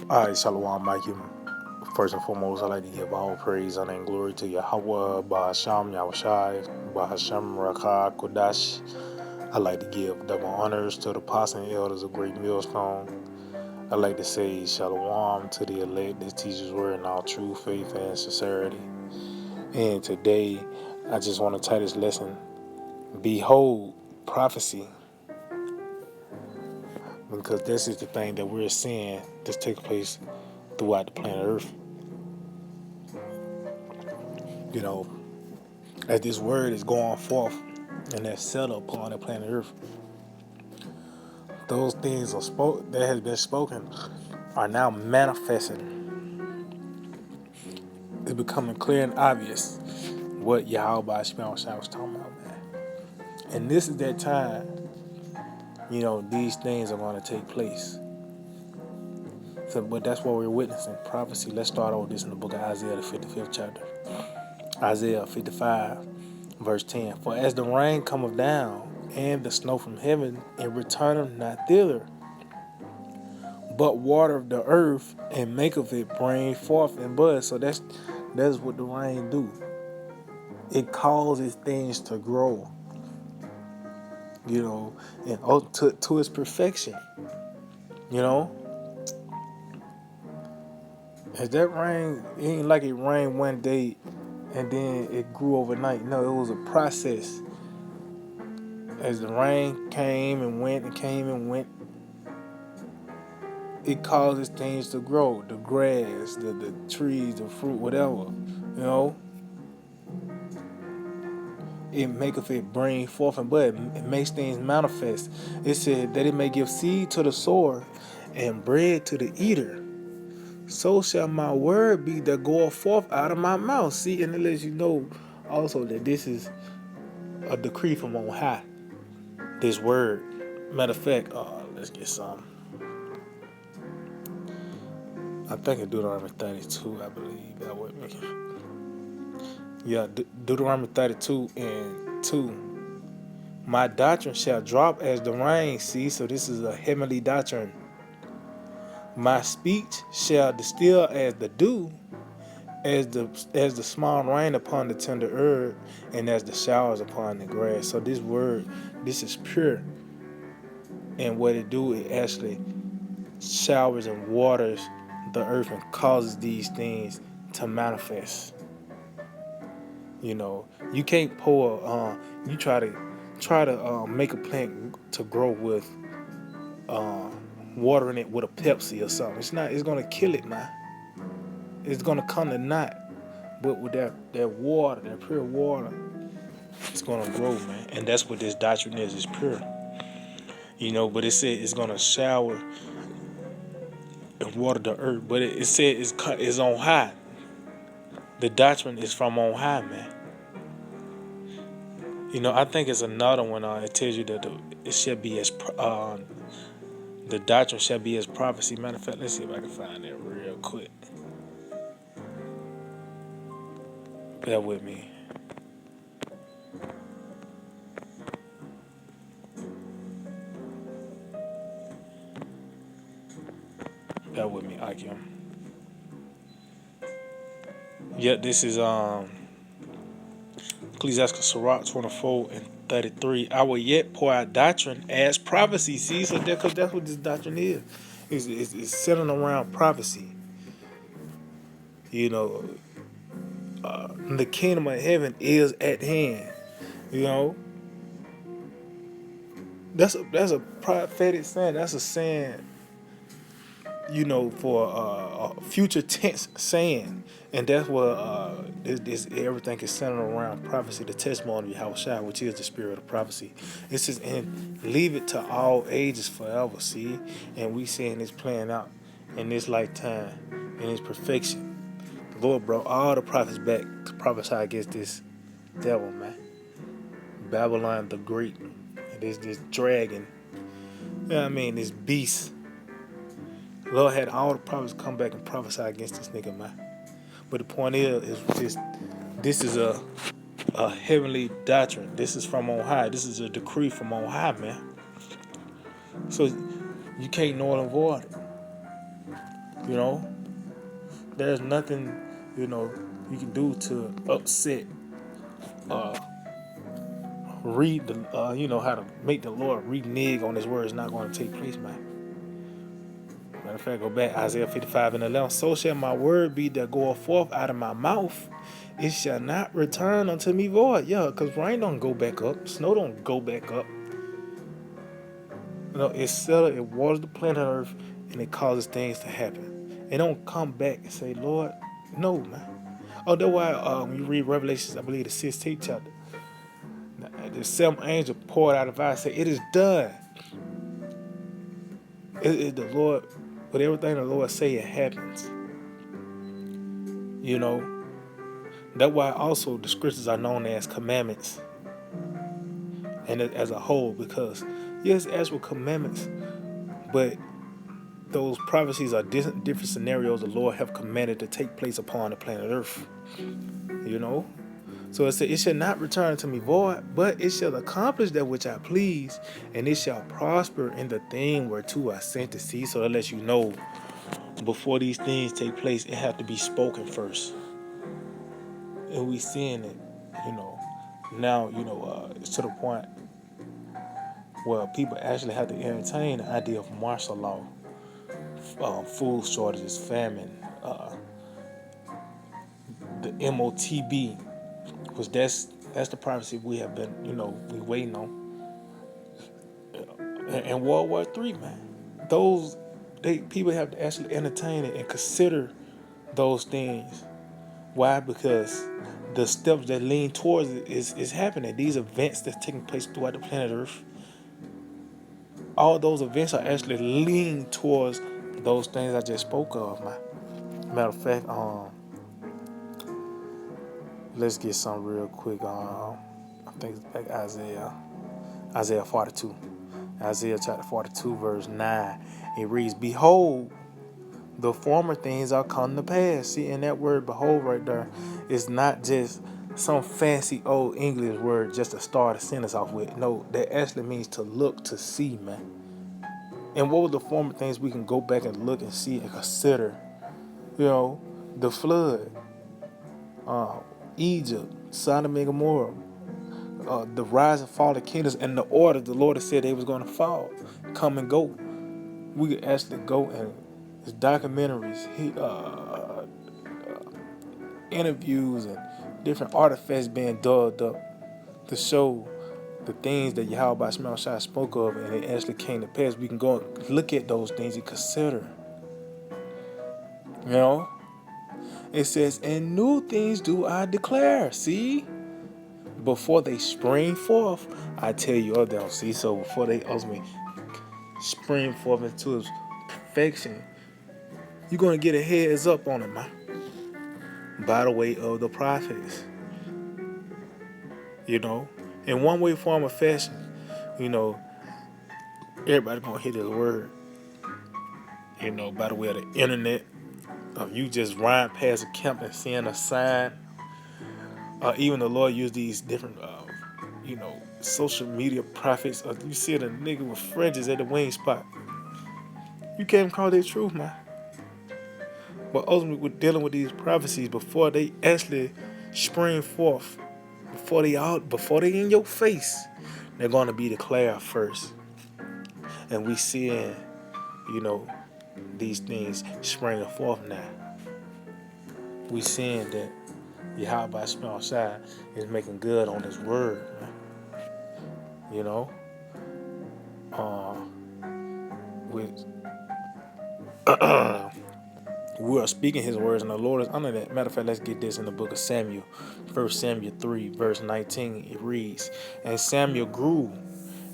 All right, Shalom, Mikey. First and foremost, I'd like to give all praise, honor, and glory to Yahweh, Bahasham, Yahushai, Bahasham, Rakah, Kodash. I'd like to give double honors to the apostles and elders of Great Millstone. I'd like to say Shalom to the elect that teaches word in all true faith and sincerity. And today, I just want to title this lesson, Behold, Prophecy. Because this is the thing that we're seeing that's taking place throughout the planet Earth. You know, as this word is going forth and that's settled upon the planet Earth, those things that has been spoken are now manifesting. It's becoming clear and obvious what Yahweh Shai was talking about, man. And this is that time, these things are going to take place. So, but that's what we're witnessing, prophecy. Let's start over this in the book of Isaiah, the 55th chapter. Isaiah 55, verse 10. For as the rain cometh down, and the snow from heaven, and returneth not thither, but watereth the earth, and maketh it bring forth and bud. So that's what the rain do. It causes things to grow, and to its perfection. As that rain, it ain't like it rained one day and then it grew overnight. No, it was a process. As the rain came and went, it causes things to grow. The grass, the trees, the fruit, whatever. It maketh it bring forth and bud. It makes things manifest. It said that it may give seed to the sower and bread to the eater. So shall my word be that goeth forth out of my mouth. See, and it lets you know also that this is a decree from on high. This word. Matter of fact, let's get some. I think it's Deuteronomy 32, I believe. That would make it. Yeah, Deuteronomy 32 and 2. My doctrine shall drop as the rain. See, so this is a heavenly doctrine. My speech shall distill as the dew, as the small rain upon the tender herb, and as the showers upon the grass. So this word, this is pure. And what it do, it actually showers and waters the earth and causes these things to manifest. You can't pour. You try to make a plant to grow with watering it with a Pepsi or something. It's not. It's gonna kill it, man. It's gonna come to naught. But with that water, that pure water, it's gonna grow, man. And that's what this doctrine is. It's pure. But it said it's gonna shower and water the earth. But it said it's on high. The doctrine is from on high, man. I think it's another one. It tells you that it shall be as the doctrine shall be as prophecy. Matter of fact, let's see if I can find it real quick. Bear with me. Bear with me, Akim. Yeah, this is Ecclesiastes Sirach 24 and 33. I will yet pour out doctrine as prophecy. See, so because that's what this doctrine is. It's centered around prophecy. The kingdom of heaven is at hand. That's a prophetic saying. That's a saying. For a future tense saying, and that's what this everything is centered around prophecy, the testimony of Yahushua, which is the spirit of prophecy. It says, and leave it to all ages forever. See, and we seeing this playing out in this lifetime, in its perfection. The Lord brought all the prophets back to prophesy against this devil, man. Babylon the Great, this dragon. This beast. Lord had all the prophets come back and prophesy against this nigga, man. But the point is this is a heavenly doctrine. This is from on high. This is a decree from on high, man. So you can't null and void it. You know, there's nothing, you know, you can do to upset, uh, read the, how to make the Lord renege on His word is not going to take place, man. Matter of fact, go back Isaiah 55:11. So shall my word be that goeth forth out of my mouth. It shall not return unto me void. Yeah, because rain don't go back up. Snow don't go back up. You know, it settles, it waters the planet Earth, and it causes things to happen. It don't come back and say, Lord, no, man. Oh, that's why when you read Revelations, I believe the 16th chapter, the seventh angel poured out of fire, say, it is done. It the Lord, with everything the Lord say, it happens. You know, that's why also the scriptures are known as commandments, and as a whole, because yes, actual commandments, but those prophecies are different scenarios the Lord have commanded to take place upon the planet Earth. You know, so it said, it shall not return to me void, but it shall accomplish that which I please, and it shall prosper in the thing whereto I sent to see. So that lets you know, before these things take place, it have to be spoken first. And we seeing it, you know, now, it's to the point where people actually have to entertain the idea of martial law, food shortages, famine, the MOTB, because that's the prophecy we have been, we waiting on. And World War III, man, those people have to actually entertain it and consider those things. Why? Because the steps that lean towards it is happening. These events that's taking place throughout the planet Earth, all those events are actually leaning towards those things I just spoke of, man. Matter of fact, let's get some real quick. I think it's back Isaiah 42. Isaiah chapter 42, verse 9. It reads, behold, the former things are come to pass. See, and that word behold right there is not just some fancy old English word just to start a sentence off with. No, that actually means to look, to see, man. And what were the former things we can go back and look and see and consider? The flood, Egypt, Sodom and Gomorrah, the rise and fall of kingdoms, and the order the Lord has said they was going to fall, come and go. We could actually go and there's documentaries, interviews, and different artifacts being dug up to show the things that Yahweh Shema Shai spoke of, and it actually came to pass. We can go and look at those things and consider. It says, and new things do I declare. See? Before they spring forth, I tell you of them. See? So before they ultimately spring forth into its perfection, you're going to get a heads up on it, man. By the way of the prophets. In one way, form, or fashion, everybody going to hear this word. By the way of the internet, you just riding past a camp and seeing a sign. Even the Lord used these different, social media prophets. You see the nigga with fringes at the wing spot. You can't call that truth, man. But ultimately, we're dealing with these prophecies before they actually spring forth, before they in your face, they're going to be declared first. And we seeing, these things springing forth now. We seeing that Yahweh Shema Shai is making good on His word, man. We are speaking His words, and the Lord is under that. Matter of fact, let's get this in the book of Samuel. 1 Samuel 3, verse 19, it reads, and Samuel grew,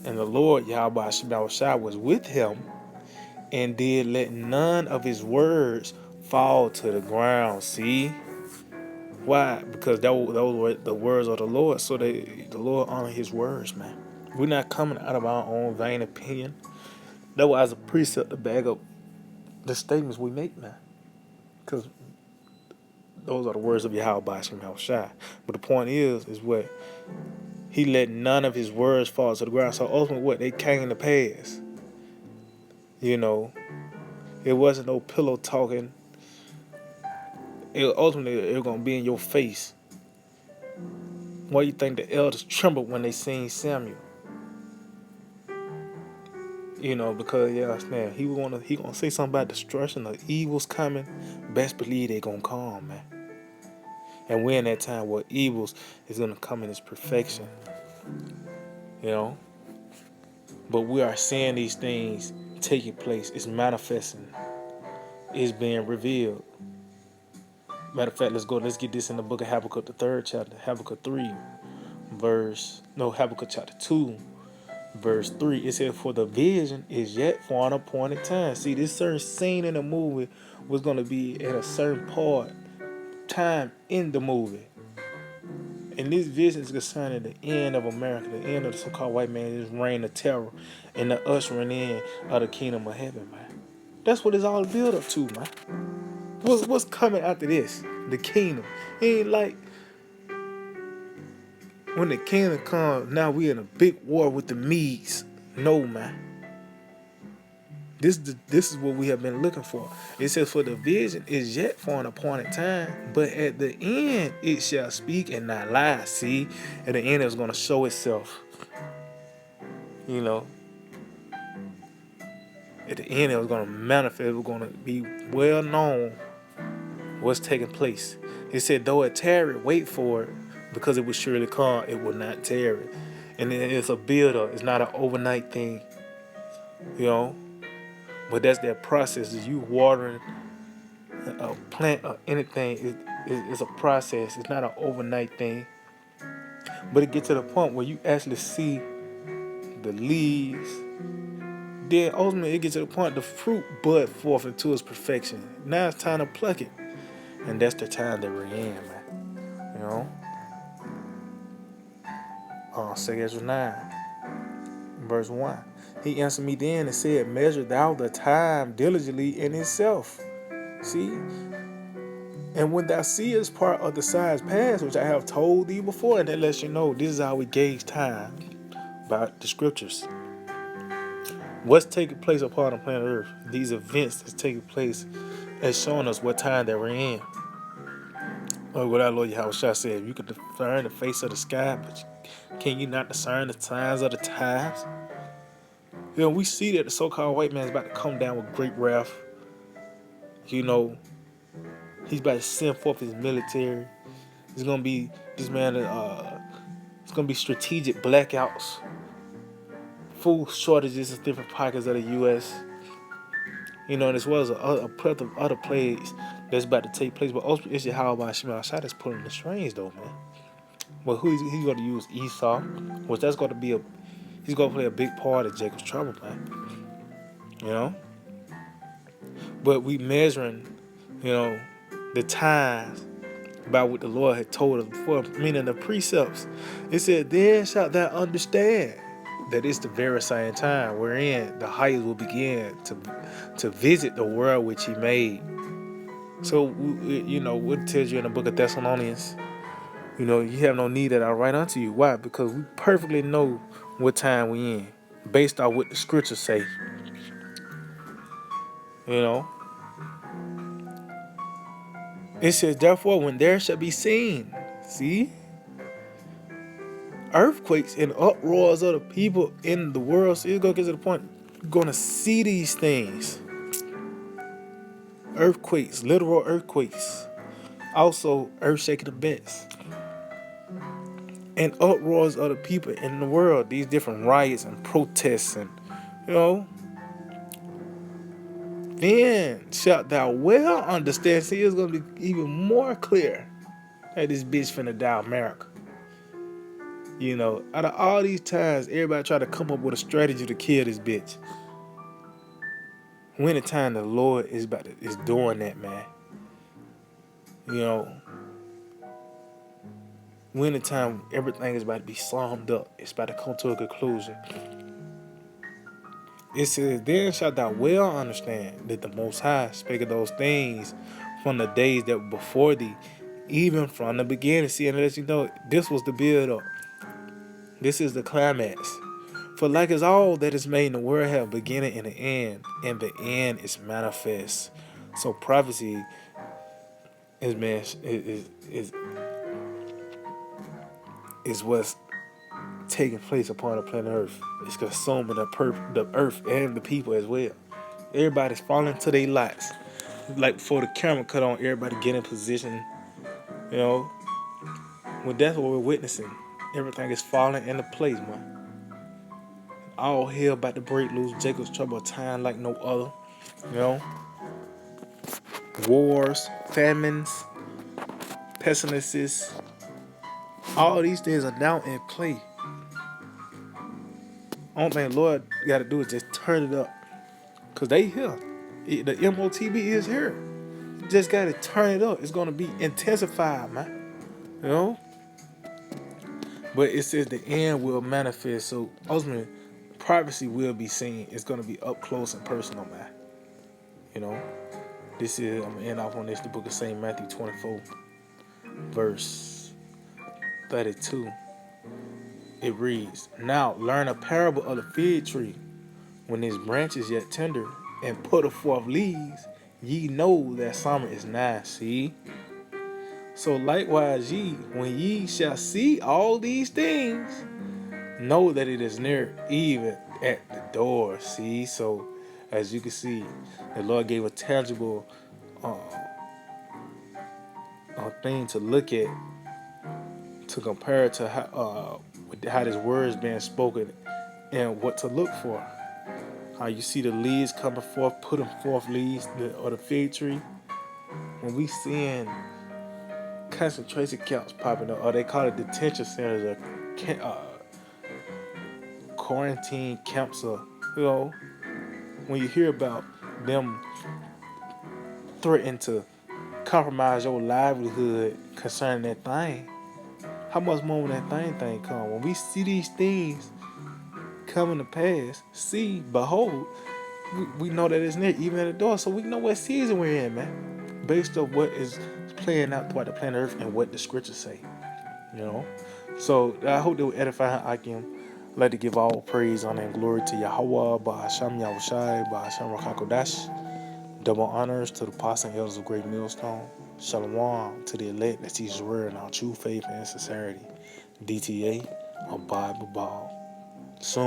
and the Lord Yahweh Shema Shai was with him, and did let none of his words fall to the ground. See? Why? Because those were the words of the Lord. So the Lord honored His words, man. We're not coming out of our own vain opinion. That was a precept to back up the statements we make, man. Because those are the words of Yahweh Shema Shai. But the point is what? He let none of His words fall to the ground. So ultimately what? They came to pass. It wasn't no pillow talking. Ultimately, it was going to be in your face. Why you think the elders trembled when they seen Samuel? Because man, he gonna say something about destruction, the evils coming. Best believe they gonna come, man. And we're in that time where evils is gonna come in its perfection. You know, but we are seeing these things taking place. It's manifesting. It's being revealed. Matter of fact, let's get this in the book of Habakkuk, the 3rd chapter, Habakkuk 3, Habakkuk chapter 2, verse 3. It said, for the vision is yet for an appointed time. See, this certain scene in the movie was going to be at a certain time in the movie. And this vision is concerning the end of America, the end of the so-called white man's reign of terror, and the ushering in of the kingdom of heaven, man. That's what it's all built up to, man. What's coming after this? The kingdom. It ain't like when the kingdom comes, now we in a big war with the Medes. No, man. This is what we have been looking for. It says, for the vision is yet for an appointed time, but at the end it shall speak and not lie. See, at the end it's going to show itself. At the end it was going to manifest. It was going to be well known what's taking place. It said, though it tarry, wait for it, because it will surely come. It will not tarry. And it's a build-up. It's not an overnight thing. But that's that process. Is you watering a plant or anything, it's a process. It's not an overnight thing. But it gets to the point where you actually see the leaves. Then ultimately it gets to the point the fruit bud forth into its perfection. Now it's time to pluck it. And that's the time that we're in, man. 2 Ezra 9, verse 1. He answered me then and said, measure thou the time diligently in itself. See? And when thou seest part of the signs past, which I have told thee before, and that lets you know this is how we gauge time by the scriptures. What's taking place upon the planet Earth? These events that's taking place is showing us what time that we're in. Or what our Lord Yahushua said, you can discern the face of the sky, but can you not discern the signs of the times? We see that the so-called white man is about to come down with great wrath. He's about to send forth his military. It's gonna be it's gonna be strategic blackouts, food shortages in different pockets of the U.S. And as well as a plethora of other plagues that's about to take place. But ultimately, it's Yahweh Shema Shai that's pulling the strings, though, man. But he's going to use Esau, which that's going to be he's going to play a big part of Jacob's trouble, man. But we measuring, the times by what the Lord had told us before, meaning the precepts. It said, then shalt thou understand that it's the very same time wherein the highest will begin to visit the world which he made. So, what it tells you in the book of Thessalonians, you have no need that I write unto you. Why? Because we perfectly know what time we in, based on what the scriptures say. It says, therefore, when there shall be seen, see, earthquakes and uproars of the people in the world. So it's going to get to the point, you're going to see these things. Earthquakes, literal earthquakes. Also, earth-shaking events. And uproars of the people in the world. These different riots and protests and, Then shalt thou well understand. See, it's going to be even more clear that this bitch finna die America. Out of all these times, everybody try to come up with a strategy to kill this bitch. When the time the Lord is doing that, man. When the time everything is about to be summed up, it's about to come to a conclusion. It says, then shalt thou well understand that the Most High spake of those things from the days that were before thee, even from the beginning. See, and let you know, this was the build up. This is the climax. For like as all that is made in the world have a beginning and an end, and the end is manifest. So prophecy is man is what's taking place upon the planet Earth. It's consuming the earth and the people as well. Everybody's falling to their lots. Like before the camera cut on, everybody get in position. You know, when that's what we're witnessing. Everything is falling into place, man. All hell about to break loose. Jacob's trouble, a time like no other. You know, wars, famines, pestilences. All these things are now in play. Only thing the Lord got to do is just turn it up, cause they here. The MOTB is here. You just got to turn it up. It's gonna be intensified, man. You know. But it says the end will manifest. So ultimately, privacy will be seen. It's gonna be up close and personal, man. You know. This is I'm gonna end off on this. The book of Saint Matthew 24, verse 32. It reads, "Now learn a parable of the fig tree. When his branch is yet tender and put forth leaves, ye know that summer is nigh." See? So likewise ye, when ye shall see all these things, know that it is near, even at the door. See? So as you can see, the Lord gave a tangible uh, thing to look at, to compare to how this word is being spoken and what to look for. How you see the leaves coming forth, putting forth leaves, or the fig tree. When we seeing concentration camps popping up, or they call it detention centers, or quarantine camps, or when you hear about them threatening to compromise your livelihood concerning that thing, how much more when that thing come? When we see these things coming to pass, see, behold, we know that it's near, even at the door, so we know what season we're in, man, based on what is playing out throughout the planet Earth and what the scriptures say, So I hope they will edify I can like to give all praise, honor, and glory to Yahweh, Bahasham Yahushai, Bahasham Rakakodash. Double honors to the apostles and elders of Great Millstone. Shalom to the elect that teaches the word in our true faith and sincerity. DTA, or Bible Ball. Soon.